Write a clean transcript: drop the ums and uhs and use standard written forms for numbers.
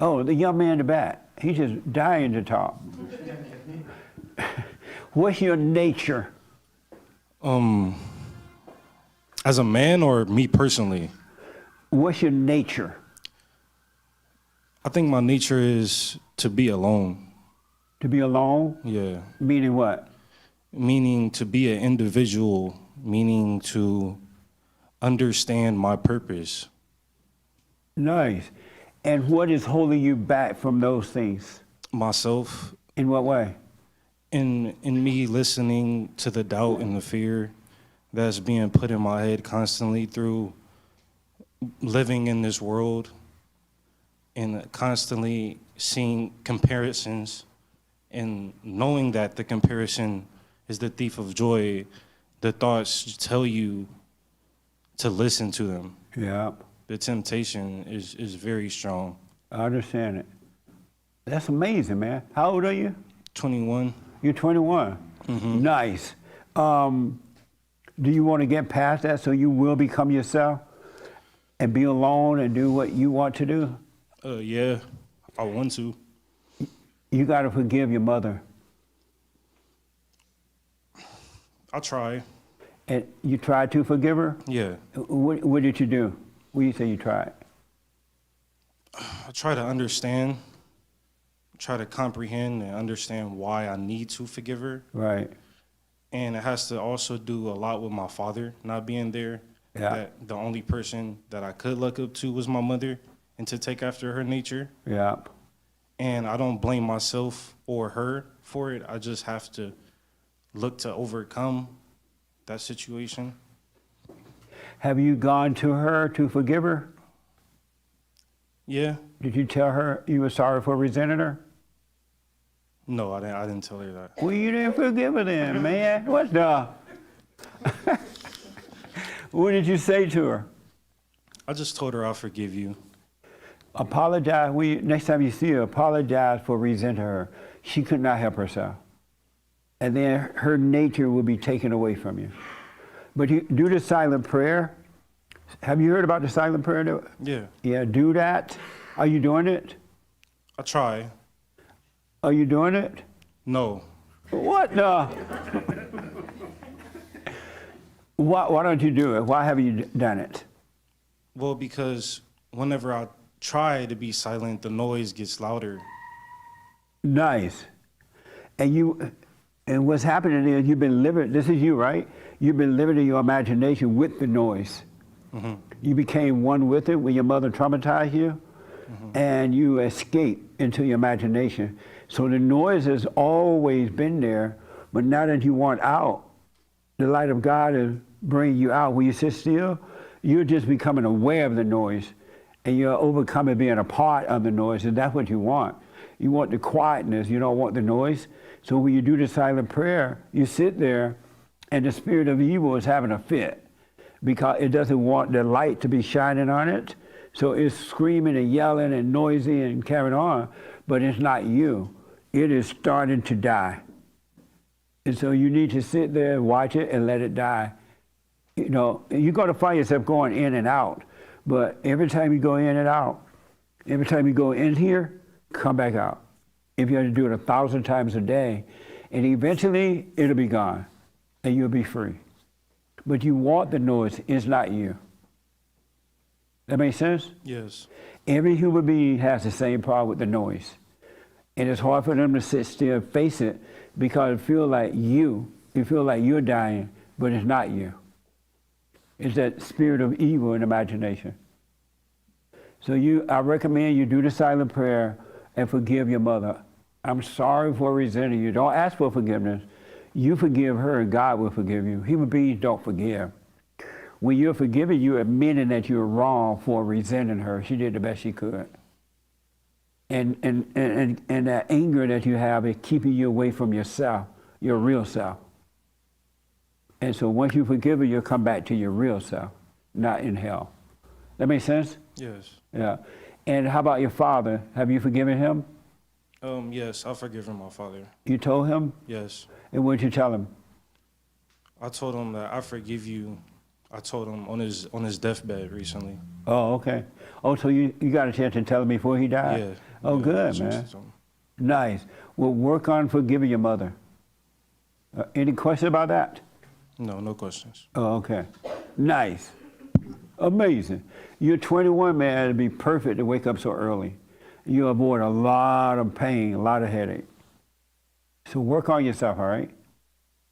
Oh, the young man in the back. He's just dying to talk. What's your nature? As a man or me personally? What's your nature? I think my nature is to be alone. To be alone? Yeah. Meaning what? Meaning to be an individual, meaning to understand my purpose. Nice. And what is holding you back from those things? Myself. In what way? In me listening to the doubt and the fear that's being put in my head constantly through living in this world and constantly seeing comparisons and knowing that the comparison is the thief of joy. The thoughts tell you to listen to them. Yeah. The temptation is very strong. I understand it. That's amazing, man. How old are you? 21. You're 21. Mm-hmm. Nice. Do you want to get past that so you will become yourself and be alone and do what you want to do? Yeah, I want to. You got to forgive your mother. I'll try. And you tried to forgive her? Yeah. What did you do? What do you say you tried? I try to understand, try to comprehend and understand why I need to forgive her. Right. And it has to also do a lot with my father not being there. Yeah. That the only person that I could look up to was my mother and to take after her nature. Yeah. And I don't blame myself or her for it. I just have to look to overcome that situation. Have you gone to her to forgive her? Yeah. Did you tell her you were sorry for resenting her? No, I didn't tell her that. Well, you didn't forgive her then, man. What the? What did you say to her? I just told her I'll forgive you. Apologize. Next time you see her, apologize for resenting her. She could not help herself. And then her nature will be taken away from you. But you do the silent prayer. Have you heard about the silent prayer? Yeah. Yeah, do that. Are you doing it? I try. Are you doing it? No. What the? Why don't you do it? Why haven't you done it? Well, because whenever I try to be silent, the noise gets louder. Nice. And what's happening is you've been living, this is you, right? You've been living in your imagination with the noise. Mm-hmm. You became one with it when your mother traumatized you, mm-hmm. and you escaped into your imagination. So the noise has always been there, but now that you want out, the light of God is bringing you out. When you sit still, you're just becoming aware of the noise, and you're overcoming being a part of the noise, and that's what you want. You want the quietness, you don't want the noise. So when you do the silent prayer, you sit there, and the spirit of evil is having a fit because it doesn't want the light to be shining on it. So it's screaming and yelling and noisy and carrying on, but it's not you. It is starting to die. And so you need to sit there, watch it, and let it die. You know, you're going to find yourself going in and out, but every time you go in and out, every time you go in here, come back out. If you have to do it 1,000 times a day, and eventually it'll be gone, and you'll be free. But you want the noise, it's not you. That make sense? Yes. Every human being has the same problem with the noise. And it's hard for them to sit still and face it because it feels like you feel like you're dying, but it's not you. It's that spirit of evil and imagination. So I recommend you do the silent prayer and forgive your mother. I'm sorry for resenting you. Don't ask for forgiveness. You forgive her and God will forgive you. Human beings don't forgive. When you're forgiving, you're admitting that you're wrong for resenting her. She did the best she could. And that anger that you have is keeping you away from yourself, your real self. And so once you forgive her, you'll come back to your real self, not in hell. That makes sense? Yes. Yeah. And how about your father? Have you forgiven him? Yes, I've forgiven my father. You told him? Yes. And what did you tell him? I told him that I forgive you. I told him on his deathbed recently. Oh, okay. Oh, so you got a chance to tell him before he died? Yeah. Oh, Yeah, good, it's man. just, Nice. Well, work on forgiving your mother. Any question about that? no questions. Oh, okay. Nice. Amazing. You're 21, man. It'd be perfect to wake up so early. You avoid a lot of pain, a lot of headache. So work on yourself, all right?